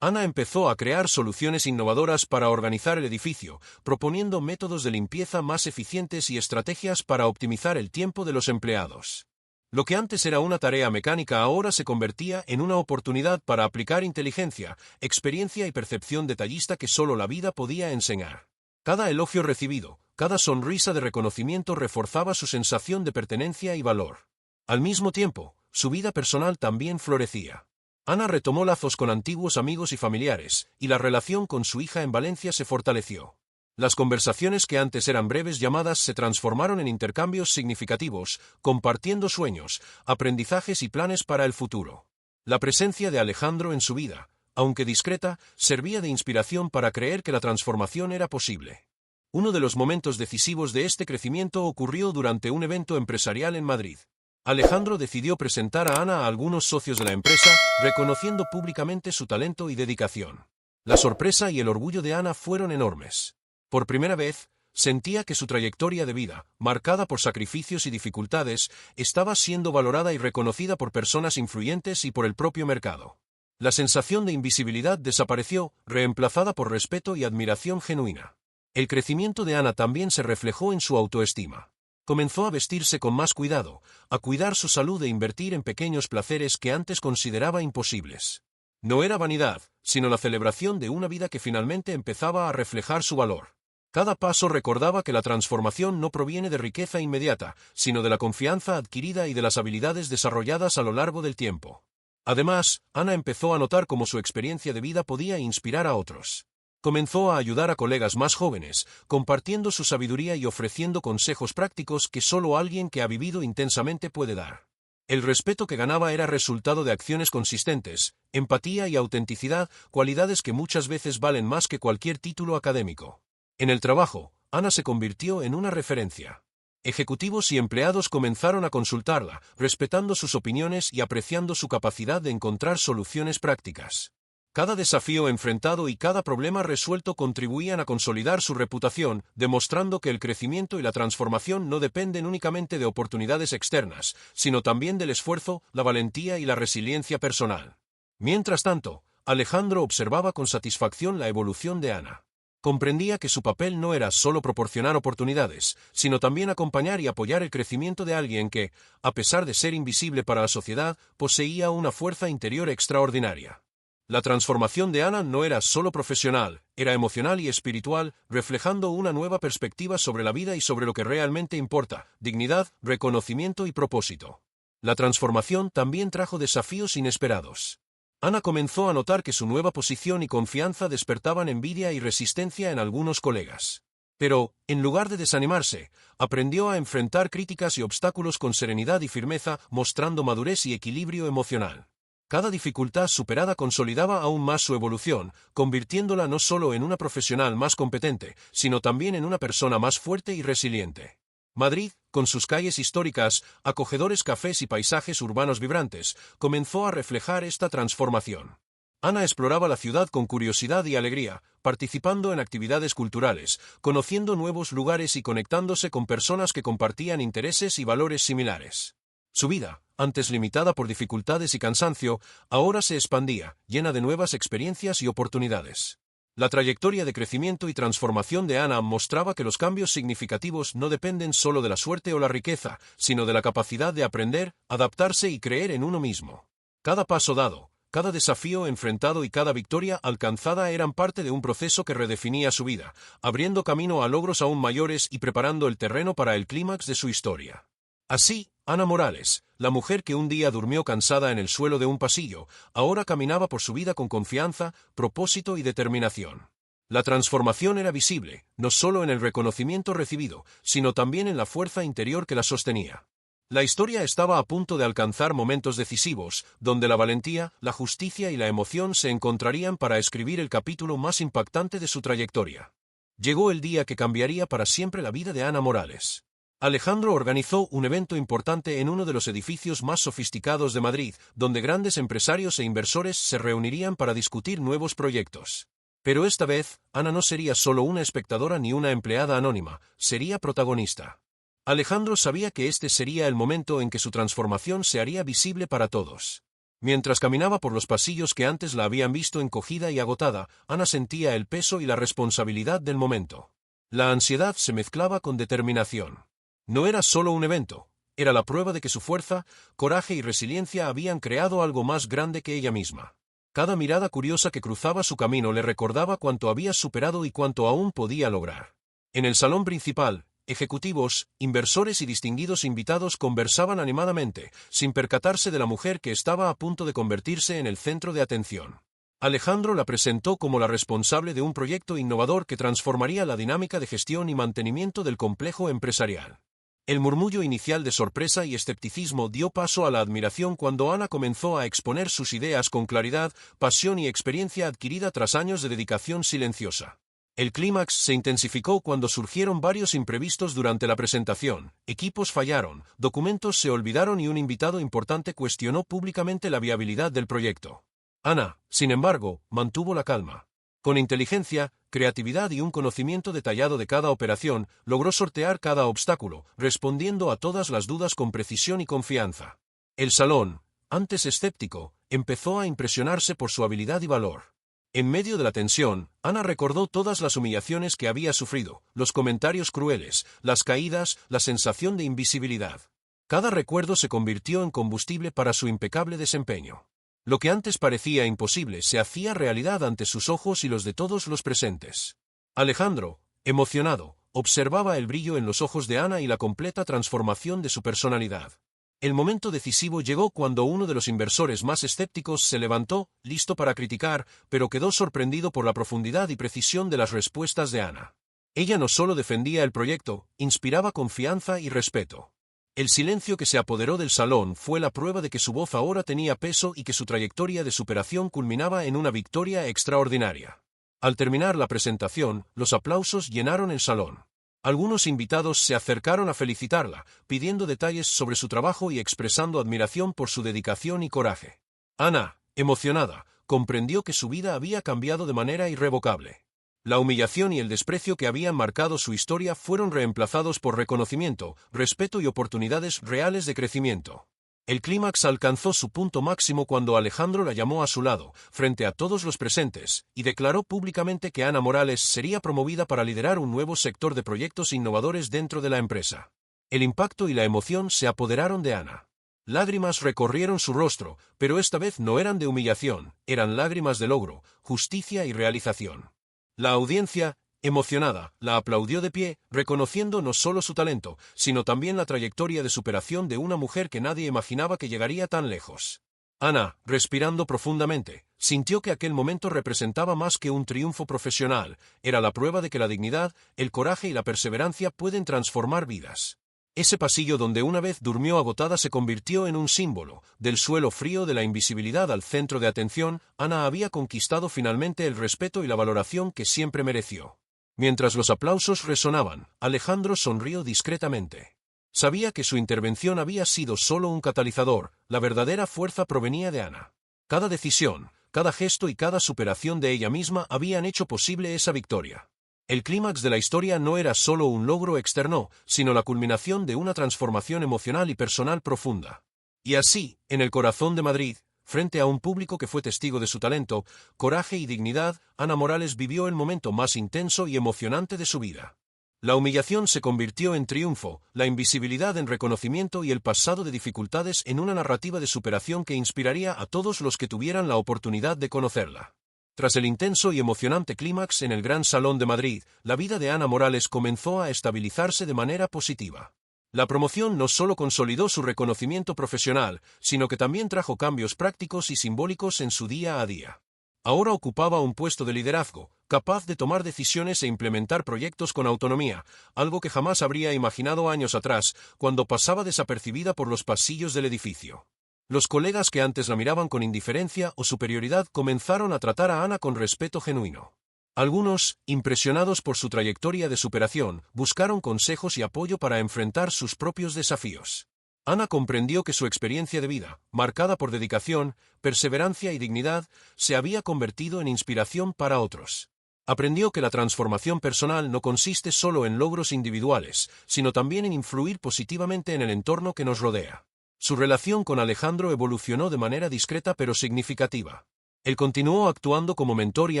Ana empezó a crear soluciones innovadoras para organizar el edificio, proponiendo métodos de limpieza más eficientes y estrategias para optimizar el tiempo de los empleados. Lo que antes era una tarea mecánica ahora se convertía en una oportunidad para aplicar inteligencia, experiencia y percepción detallista que solo la vida podía enseñar. Cada elogio recibido, cada sonrisa de reconocimiento reforzaba su sensación de pertenencia y valor. Al mismo tiempo, su vida personal también florecía. Ana retomó lazos con antiguos amigos y familiares, y la relación con su hija en Valencia se fortaleció. Las conversaciones que antes eran breves llamadas se transformaron en intercambios significativos, compartiendo sueños, aprendizajes y planes para el futuro. La presencia de Alejandro en su vida, aunque discreta, servía de inspiración para creer que la transformación era posible. Uno de los momentos decisivos de este crecimiento ocurrió durante un evento empresarial en Madrid. Alejandro decidió presentar a Ana a algunos socios de la empresa, reconociendo públicamente su talento y dedicación. La sorpresa y el orgullo de Ana fueron enormes. Por primera vez, sentía que su trayectoria de vida, marcada por sacrificios y dificultades, estaba siendo valorada y reconocida por personas influyentes y por el propio mercado. La sensación de invisibilidad desapareció, reemplazada por respeto y admiración genuina. El crecimiento de Ana también se reflejó en su autoestima. Comenzó a vestirse con más cuidado, a cuidar su salud e invertir en pequeños placeres que antes consideraba imposibles. No era vanidad, sino la celebración de una vida que finalmente empezaba a reflejar su valor. Cada paso recordaba que la transformación no proviene de riqueza inmediata, sino de la confianza adquirida y de las habilidades desarrolladas a lo largo del tiempo. Además, Ana empezó a notar cómo su experiencia de vida podía inspirar a otros. Comenzó a ayudar a colegas más jóvenes, compartiendo su sabiduría y ofreciendo consejos prácticos que solo alguien que ha vivido intensamente puede dar. El respeto que ganaba era resultado de acciones consistentes, empatía y autenticidad, cualidades que muchas veces valen más que cualquier título académico. En el trabajo, Ana se convirtió en una referencia. Ejecutivos y empleados comenzaron a consultarla, respetando sus opiniones y apreciando su capacidad de encontrar soluciones prácticas. Cada desafío enfrentado y cada problema resuelto contribuían a consolidar su reputación, demostrando que el crecimiento y la transformación no dependen únicamente de oportunidades externas, sino también del esfuerzo, la valentía y la resiliencia personal. Mientras tanto, Alejandro observaba con satisfacción la evolución de Ana. Comprendía que su papel no era solo proporcionar oportunidades, sino también acompañar y apoyar el crecimiento de alguien que, a pesar de ser invisible para la sociedad, poseía una fuerza interior extraordinaria. La transformación de Ana no era solo profesional, era emocional y espiritual, reflejando una nueva perspectiva sobre la vida y sobre lo que realmente importa: dignidad, reconocimiento y propósito. La transformación también trajo desafíos inesperados. Ana comenzó a notar que su nueva posición y confianza despertaban envidia y resistencia en algunos colegas. Pero, en lugar de desanimarse, aprendió a enfrentar críticas y obstáculos con serenidad y firmeza, mostrando madurez y equilibrio emocional. Cada dificultad superada consolidaba aún más su evolución, convirtiéndola no solo en una profesional más competente, sino también en una persona más fuerte y resiliente. Madrid, con sus calles históricas, acogedores cafés y paisajes urbanos vibrantes, comenzó a reflejar esta transformación. Ana exploraba la ciudad con curiosidad y alegría, participando en actividades culturales, conociendo nuevos lugares y conectándose con personas que compartían intereses y valores similares. Su vida, antes limitada por dificultades y cansancio, ahora se expandía, llena de nuevas experiencias y oportunidades. La trayectoria de crecimiento y transformación de Ana mostraba que los cambios significativos no dependen solo de la suerte o la riqueza, sino de la capacidad de aprender, adaptarse y creer en uno mismo. Cada paso dado, cada desafío enfrentado y cada victoria alcanzada eran parte de un proceso que redefinía su vida, abriendo camino a logros aún mayores y preparando el terreno para el clímax de su historia. Así, Ana Morales, la mujer que un día durmió cansada en el suelo de un pasillo, ahora caminaba por su vida con confianza, propósito y determinación. La transformación era visible, no solo en el reconocimiento recibido, sino también en la fuerza interior que la sostenía. La historia estaba a punto de alcanzar momentos decisivos, donde la valentía, la justicia y la emoción se encontrarían para escribir el capítulo más impactante de su trayectoria. Llegó el día que cambiaría para siempre la vida de Ana Morales. Alejandro organizó un evento importante en uno de los edificios más sofisticados de Madrid, donde grandes empresarios e inversores se reunirían para discutir nuevos proyectos. Pero esta vez, Ana no sería solo una espectadora ni una empleada anónima, sería protagonista. Alejandro sabía que este sería el momento en que su transformación se haría visible para todos. Mientras caminaba por los pasillos que antes la habían visto encogida y agotada, Ana sentía el peso y la responsabilidad del momento. La ansiedad se mezclaba con determinación. No era solo un evento, era la prueba de que su fuerza, coraje y resiliencia habían creado algo más grande que ella misma. Cada mirada curiosa que cruzaba su camino le recordaba cuánto había superado y cuánto aún podía lograr. En el salón principal, ejecutivos, inversores y distinguidos invitados conversaban animadamente, sin percatarse de la mujer que estaba a punto de convertirse en el centro de atención. Alejandro la presentó como la responsable de un proyecto innovador que transformaría la dinámica de gestión y mantenimiento del complejo empresarial. El murmullo inicial de sorpresa y escepticismo dio paso a la admiración cuando Ana comenzó a exponer sus ideas con claridad, pasión y experiencia adquirida tras años de dedicación silenciosa. El clímax se intensificó cuando surgieron varios imprevistos durante la presentación, equipos fallaron, documentos se olvidaron y un invitado importante cuestionó públicamente la viabilidad del proyecto. Ana, sin embargo, mantuvo la calma. Con inteligencia, creatividad y un conocimiento detallado de cada operación, logró sortear cada obstáculo, respondiendo a todas las dudas con precisión y confianza. El salón, antes escéptico, empezó a impresionarse por su habilidad y valor. En medio de la tensión, Ana recordó todas las humillaciones que había sufrido, los comentarios crueles, las caídas, la sensación de invisibilidad. Cada recuerdo se convirtió en combustible para su impecable desempeño. Lo que antes parecía imposible se hacía realidad ante sus ojos y los de todos los presentes. Alejandro, emocionado, observaba el brillo en los ojos de Ana y la completa transformación de su personalidad. El momento decisivo llegó cuando uno de los inversores más escépticos se levantó, listo para criticar, pero quedó sorprendido por la profundidad y precisión de las respuestas de Ana. Ella no solo defendía el proyecto, inspiraba confianza y respeto. El silencio que se apoderó del salón fue la prueba de que su voz ahora tenía peso y que su trayectoria de superación culminaba en una victoria extraordinaria. Al terminar la presentación, los aplausos llenaron el salón. Algunos invitados se acercaron a felicitarla, pidiendo detalles sobre su trabajo y expresando admiración por su dedicación y coraje. Ana, emocionada, comprendió que su vida había cambiado de manera irrevocable. La humillación y el desprecio que habían marcado su historia fueron reemplazados por reconocimiento, respeto y oportunidades reales de crecimiento. El clímax alcanzó su punto máximo cuando Alejandro la llamó a su lado, frente a todos los presentes, y declaró públicamente que Ana Morales sería promovida para liderar un nuevo sector de proyectos innovadores dentro de la empresa. El impacto y la emoción se apoderaron de Ana. Lágrimas recorrieron su rostro, pero esta vez no eran de humillación, eran lágrimas de logro, justicia y realización. La audiencia, emocionada, la aplaudió de pie, reconociendo no solo su talento, sino también la trayectoria de superación de una mujer que nadie imaginaba que llegaría tan lejos. Ana, respirando profundamente, sintió que aquel momento representaba más que un triunfo profesional, era la prueba de que la dignidad, el coraje y la perseverancia pueden transformar vidas. Ese pasillo donde una vez durmió agotada se convirtió en un símbolo, del suelo frío de la invisibilidad al centro de atención, Ana había conquistado finalmente el respeto y la valoración que siempre mereció. Mientras los aplausos resonaban, Alejandro sonrió discretamente. Sabía que su intervención había sido solo un catalizador, la verdadera fuerza provenía de Ana. Cada decisión, cada gesto y cada superación de ella misma habían hecho posible esa victoria. El clímax de la historia no era solo un logro externo, sino la culminación de una transformación emocional y personal profunda. Y así, en el corazón de Madrid, frente a un público que fue testigo de su talento, coraje y dignidad, Ana Morales vivió el momento más intenso y emocionante de su vida. La humillación se convirtió en triunfo, la invisibilidad en reconocimiento y el pasado de dificultades en una narrativa de superación que inspiraría a todos los que tuvieran la oportunidad de conocerla. Tras el intenso y emocionante clímax en el Gran Salón de Madrid, la vida de Ana Morales comenzó a estabilizarse de manera positiva. La promoción no solo consolidó su reconocimiento profesional, sino que también trajo cambios prácticos y simbólicos en su día a día. Ahora ocupaba un puesto de liderazgo, capaz de tomar decisiones e implementar proyectos con autonomía, algo que jamás habría imaginado años atrás, cuando pasaba desapercibida por los pasillos del edificio. Los colegas que antes la miraban con indiferencia o superioridad comenzaron a tratar a Ana con respeto genuino. Algunos, impresionados por su trayectoria de superación, buscaron consejos y apoyo para enfrentar sus propios desafíos. Ana comprendió que su experiencia de vida, marcada por dedicación, perseverancia y dignidad, se había convertido en inspiración para otros. Aprendió que la transformación personal no consiste solo en logros individuales, sino también en influir positivamente en el entorno que nos rodea. Su relación con Alejandro evolucionó de manera discreta pero significativa. Él continuó actuando como mentor y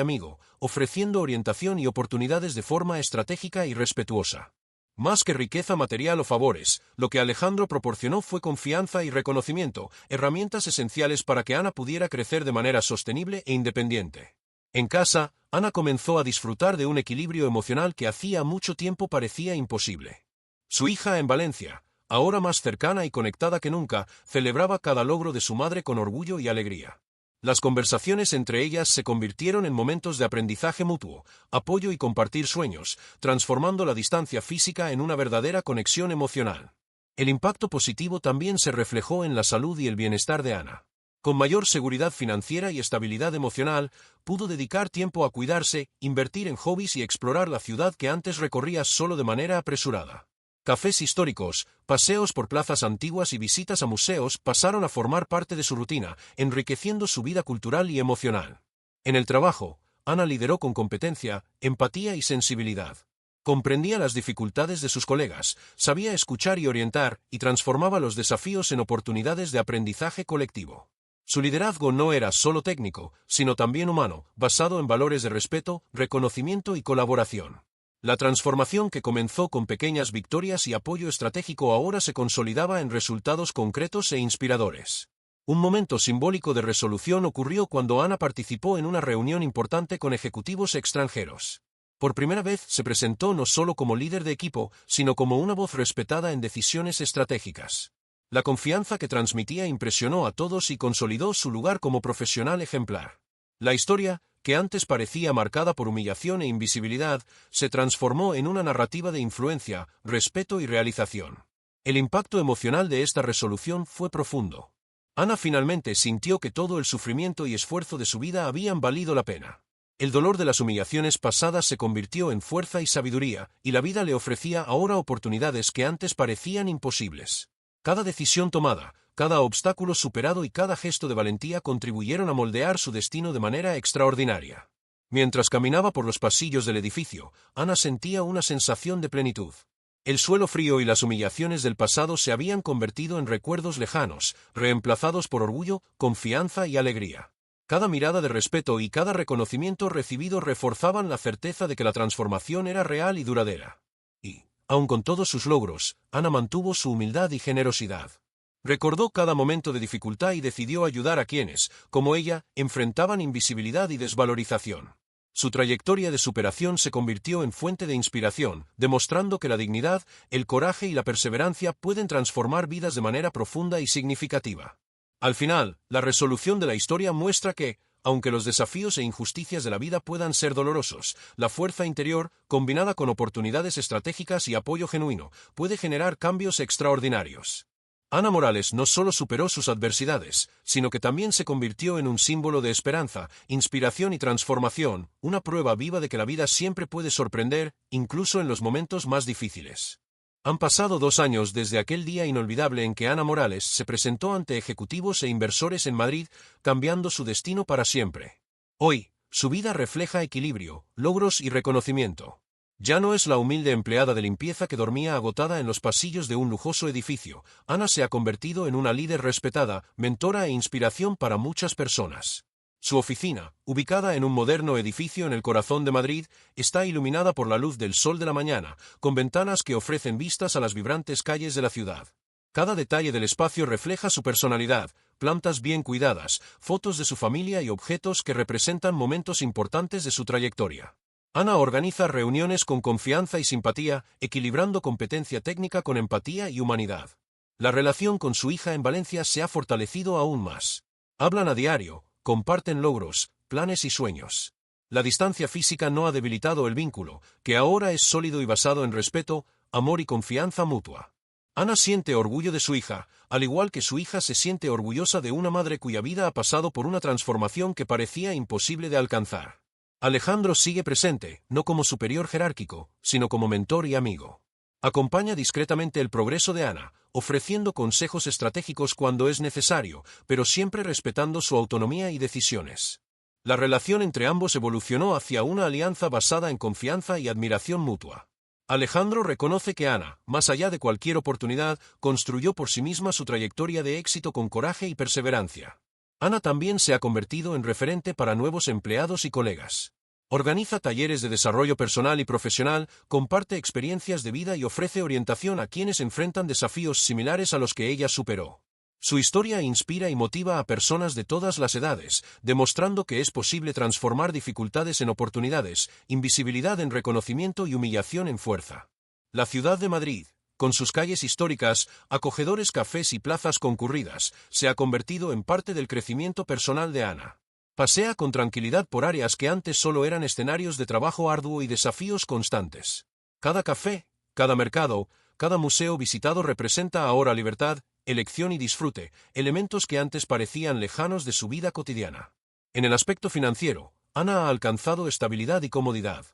amigo, ofreciendo orientación y oportunidades de forma estratégica y respetuosa. Más que riqueza material o favores, lo que Alejandro proporcionó fue confianza y reconocimiento, herramientas esenciales para que Ana pudiera crecer de manera sostenible e independiente. En casa, Ana comenzó a disfrutar de un equilibrio emocional que hacía mucho tiempo parecía imposible. Su hija en Valencia, ahora más cercana y conectada que nunca, celebraba cada logro de su madre con orgullo y alegría. Las conversaciones entre ellas se convirtieron en momentos de aprendizaje mutuo, apoyo y compartir sueños, transformando la distancia física en una verdadera conexión emocional. El impacto positivo también se reflejó en la salud y el bienestar de Ana. Con mayor seguridad financiera y estabilidad emocional, pudo dedicar tiempo a cuidarse, invertir en hobbies y explorar la ciudad que antes recorría solo de manera apresurada. Cafés históricos, paseos por plazas antiguas y visitas a museos pasaron a formar parte de su rutina, enriqueciendo su vida cultural y emocional. En el trabajo, Ana lideró con competencia, empatía y sensibilidad. Comprendía las dificultades de sus colegas, sabía escuchar y orientar, y transformaba los desafíos en oportunidades de aprendizaje colectivo. Su liderazgo no era solo técnico, sino también humano, basado en valores de respeto, reconocimiento y colaboración. La transformación que comenzó con pequeñas victorias y apoyo estratégico ahora se consolidaba en resultados concretos e inspiradores. Un momento simbólico de resolución ocurrió cuando Ana participó en una reunión importante con ejecutivos extranjeros. Por primera vez se presentó no solo como líder de equipo, sino como una voz respetada en decisiones estratégicas. La confianza que transmitía impresionó a todos y consolidó su lugar como profesional ejemplar. La historia, que antes parecía marcada por humillación e invisibilidad, se transformó en una narrativa de influencia, respeto y realización. El impacto emocional de esta resolución fue profundo. Ana finalmente sintió que todo el sufrimiento y esfuerzo de su vida habían valido la pena. El dolor de las humillaciones pasadas se convirtió en fuerza y sabiduría, y la vida le ofrecía ahora oportunidades que antes parecían imposibles. Cada decisión tomada, cada obstáculo superado y cada gesto de valentía contribuyeron a moldear su destino de manera extraordinaria. Mientras caminaba por los pasillos del edificio, Ana sentía una sensación de plenitud. El suelo frío y las humillaciones del pasado se habían convertido en recuerdos lejanos, reemplazados por orgullo, confianza y alegría. Cada mirada de respeto y cada reconocimiento recibido reforzaban la certeza de que la transformación era real y duradera. Y, aun con todos sus logros, Ana mantuvo su humildad y generosidad. Recordó cada momento de dificultad y decidió ayudar a quienes, como ella, enfrentaban invisibilidad y desvalorización. Su trayectoria de superación se convirtió en fuente de inspiración, demostrando que la dignidad, el coraje y la perseverancia pueden transformar vidas de manera profunda y significativa. Al final, la resolución de la historia muestra que, aunque los desafíos e injusticias de la vida puedan ser dolorosos, la fuerza interior, combinada con oportunidades estratégicas y apoyo genuino, puede generar cambios extraordinarios. Ana Morales no solo superó sus adversidades, sino que también se convirtió en un símbolo de esperanza, inspiración y transformación, una prueba viva de que la vida siempre puede sorprender, incluso en los momentos más difíciles. Han pasado 2 años desde aquel día inolvidable en que Ana Morales se presentó ante ejecutivos e inversores en Madrid, cambiando su destino para siempre. Hoy, su vida refleja equilibrio, logros y reconocimiento. Ya no es la humilde empleada de limpieza que dormía agotada en los pasillos de un lujoso edificio. Ana se ha convertido en una líder respetada, mentora e inspiración para muchas personas. Su oficina, ubicada en un moderno edificio en el corazón de Madrid, está iluminada por la luz del sol de la mañana, con ventanas que ofrecen vistas a las vibrantes calles de la ciudad. Cada detalle del espacio refleja su personalidad, plantas bien cuidadas, fotos de su familia y objetos que representan momentos importantes de su trayectoria. Ana organiza reuniones con confianza y simpatía, equilibrando competencia técnica con empatía y humanidad. La relación con su hija en Valencia se ha fortalecido aún más. Hablan a diario, comparten logros, planes y sueños. La distancia física no ha debilitado el vínculo, que ahora es sólido y basado en respeto, amor y confianza mutua. Ana siente orgullo de su hija, al igual que su hija se siente orgullosa de una madre cuya vida ha pasado por una transformación que parecía imposible de alcanzar. Alejandro sigue presente, no como superior jerárquico, sino como mentor y amigo. Acompaña discretamente el progreso de Ana, ofreciendo consejos estratégicos cuando es necesario, pero siempre respetando su autonomía y decisiones. La relación entre ambos evolucionó hacia una alianza basada en confianza y admiración mutua. Alejandro reconoce que Ana, más allá de cualquier oportunidad, construyó por sí misma su trayectoria de éxito con coraje y perseverancia. Ana también se ha convertido en referente para nuevos empleados y colegas. Organiza talleres de desarrollo personal y profesional, comparte experiencias de vida y ofrece orientación a quienes enfrentan desafíos similares a los que ella superó. Su historia inspira y motiva a personas de todas las edades, demostrando que es posible transformar dificultades en oportunidades, invisibilidad en reconocimiento y humillación en fuerza. La ciudad de Madrid, con sus calles históricas, acogedores cafés y plazas concurridas, se ha convertido en parte del crecimiento personal de Ana. Pasea con tranquilidad por áreas que antes solo eran escenarios de trabajo arduo y desafíos constantes. Cada café, cada mercado, cada museo visitado representa ahora libertad, elección y disfrute, elementos que antes parecían lejanos de su vida cotidiana. En el aspecto financiero, Ana ha alcanzado estabilidad y comodidad.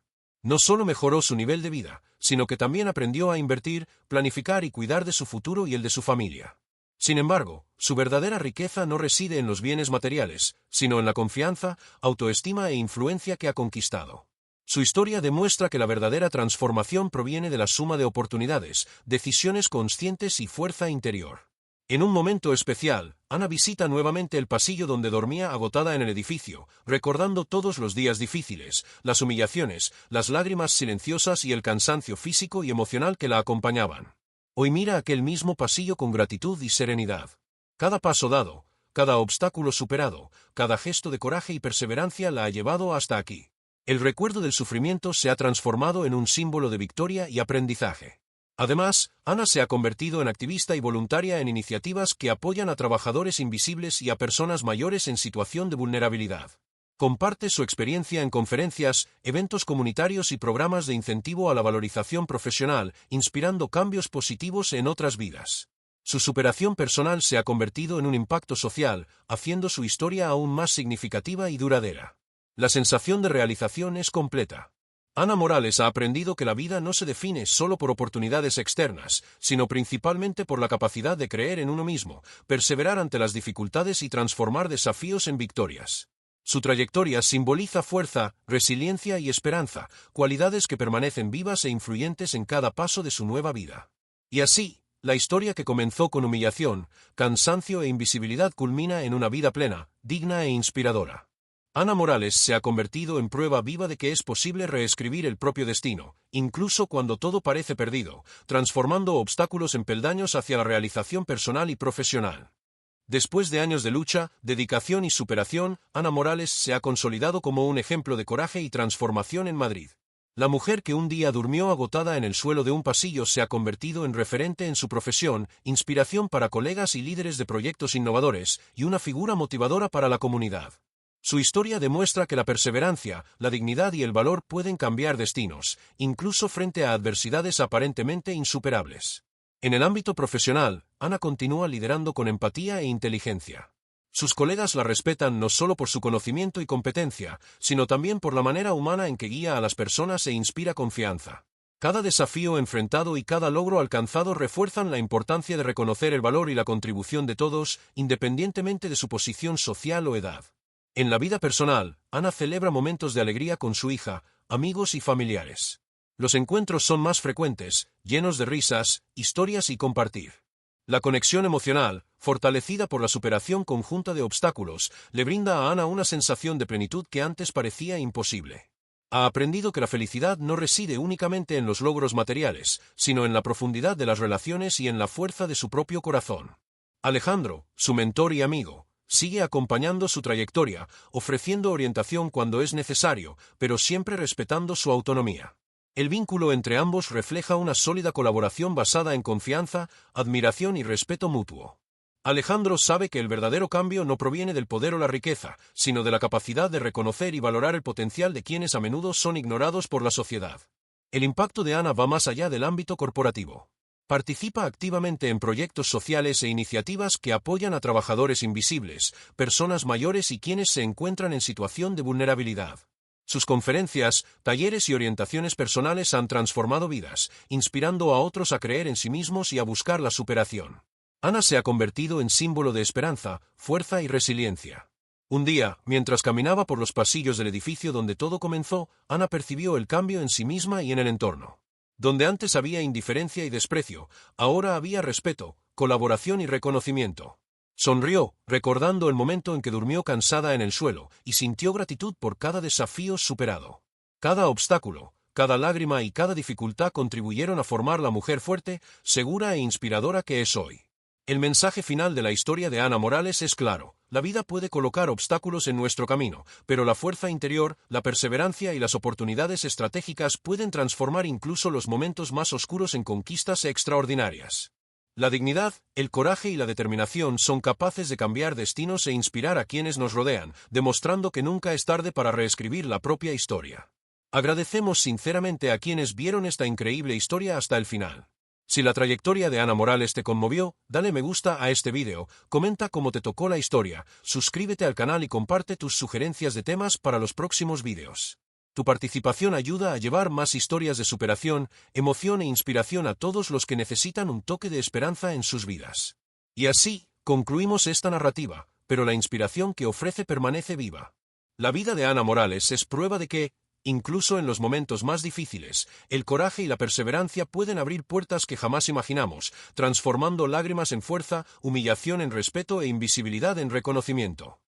No solo mejoró su nivel de vida, sino que también aprendió a invertir, planificar y cuidar de su futuro y el de su familia. Sin embargo, su verdadera riqueza no reside en los bienes materiales, sino en la confianza, autoestima e influencia que ha conquistado. Su historia demuestra que la verdadera transformación proviene de la suma de oportunidades, decisiones conscientes y fuerza interior. En un momento especial, Ana visita nuevamente el pasillo donde dormía agotada en el edificio, recordando todos los días difíciles, las humillaciones, las lágrimas silenciosas y el cansancio físico y emocional que la acompañaban. Hoy mira aquel mismo pasillo con gratitud y serenidad. Cada paso dado, cada obstáculo superado, cada gesto de coraje y perseverancia la ha llevado hasta aquí. El recuerdo del sufrimiento se ha transformado en un símbolo de victoria y aprendizaje. Además, Ana se ha convertido en activista y voluntaria en iniciativas que apoyan a trabajadores invisibles y a personas mayores en situación de vulnerabilidad. Comparte su experiencia en conferencias, eventos comunitarios y programas de incentivo a la valorización profesional, inspirando cambios positivos en otras vidas. Su superación personal se ha convertido en un impacto social, haciendo su historia aún más significativa y duradera. La sensación de realización es completa. Ana Morales ha aprendido que la vida no se define solo por oportunidades externas, sino principalmente por la capacidad de creer en uno mismo, perseverar ante las dificultades y transformar desafíos en victorias. Su trayectoria simboliza fuerza, resiliencia y esperanza, cualidades que permanecen vivas e influyentes en cada paso de su nueva vida. Y así, la historia que comenzó con humillación, cansancio e invisibilidad culmina en una vida plena, digna e inspiradora. Ana Morales se ha convertido en prueba viva de que es posible reescribir el propio destino, incluso cuando todo parece perdido, transformando obstáculos en peldaños hacia la realización personal y profesional. Después de años de lucha, dedicación y superación, Ana Morales se ha consolidado como un ejemplo de coraje y transformación en Madrid. La mujer que un día durmió agotada en el suelo de un pasillo se ha convertido en referente en su profesión, inspiración para colegas y líderes de proyectos innovadores, y una figura motivadora para la comunidad. Su historia demuestra que la perseverancia, la dignidad y el valor pueden cambiar destinos, incluso frente a adversidades aparentemente insuperables. En el ámbito profesional, Ana continúa liderando con empatía e inteligencia. Sus colegas la respetan no solo por su conocimiento y competencia, sino también por la manera humana en que guía a las personas e inspira confianza. Cada desafío enfrentado y cada logro alcanzado refuerzan la importancia de reconocer el valor y la contribución de todos, independientemente de su posición social o edad. En la vida personal, Ana celebra momentos de alegría con su hija, amigos y familiares. Los encuentros son más frecuentes, llenos de risas, historias y compartir. La conexión emocional, fortalecida por la superación conjunta de obstáculos, le brinda a Ana una sensación de plenitud que antes parecía imposible. Ha aprendido que la felicidad no reside únicamente en los logros materiales, sino en la profundidad de las relaciones y en la fuerza de su propio corazón. Alejandro, su mentor y amigo, sigue acompañando su trayectoria, ofreciendo orientación cuando es necesario, pero siempre respetando su autonomía. El vínculo entre ambos refleja una sólida colaboración basada en confianza, admiración y respeto mutuo. Alejandro sabe que el verdadero cambio no proviene del poder o la riqueza, sino de la capacidad de reconocer y valorar el potencial de quienes a menudo son ignorados por la sociedad. El impacto de Ana va más allá del ámbito corporativo. Participa activamente en proyectos sociales e iniciativas que apoyan a trabajadores invisibles, personas mayores y quienes se encuentran en situación de vulnerabilidad. Sus conferencias, talleres y orientaciones personales han transformado vidas, inspirando a otros a creer en sí mismos y a buscar la superación. Ana se ha convertido en símbolo de esperanza, fuerza y resiliencia. Un día, mientras caminaba por los pasillos del edificio donde todo comenzó, Ana percibió el cambio en sí misma y en el entorno. Donde antes había indiferencia y desprecio, ahora había respeto, colaboración y reconocimiento. Sonrió, recordando el momento en que durmió cansada en el suelo, y sintió gratitud por cada desafío superado. Cada obstáculo, cada lágrima y cada dificultad contribuyeron a formar la mujer fuerte, segura e inspiradora que es hoy. El mensaje final de la historia de Ana Morales es claro: la vida puede colocar obstáculos en nuestro camino, pero la fuerza interior, la perseverancia y las oportunidades estratégicas pueden transformar incluso los momentos más oscuros en conquistas extraordinarias. La dignidad, el coraje y la determinación son capaces de cambiar destinos e inspirar a quienes nos rodean, demostrando que nunca es tarde para reescribir la propia historia. Agradecemos sinceramente a quienes vieron esta increíble historia hasta el final. Si la trayectoria de Ana Morales te conmovió, dale me gusta a este vídeo, comenta cómo te tocó la historia, suscríbete al canal y comparte tus sugerencias de temas para los próximos vídeos. Tu participación ayuda a llevar más historias de superación, emoción e inspiración a todos los que necesitan un toque de esperanza en sus vidas. Y así, concluimos esta narrativa, pero la inspiración que ofrece permanece viva. La vida de Ana Morales es prueba de que, incluso en los momentos más difíciles, el coraje y la perseverancia pueden abrir puertas que jamás imaginamos, transformando lágrimas en fuerza, humillación en respeto e invisibilidad en reconocimiento.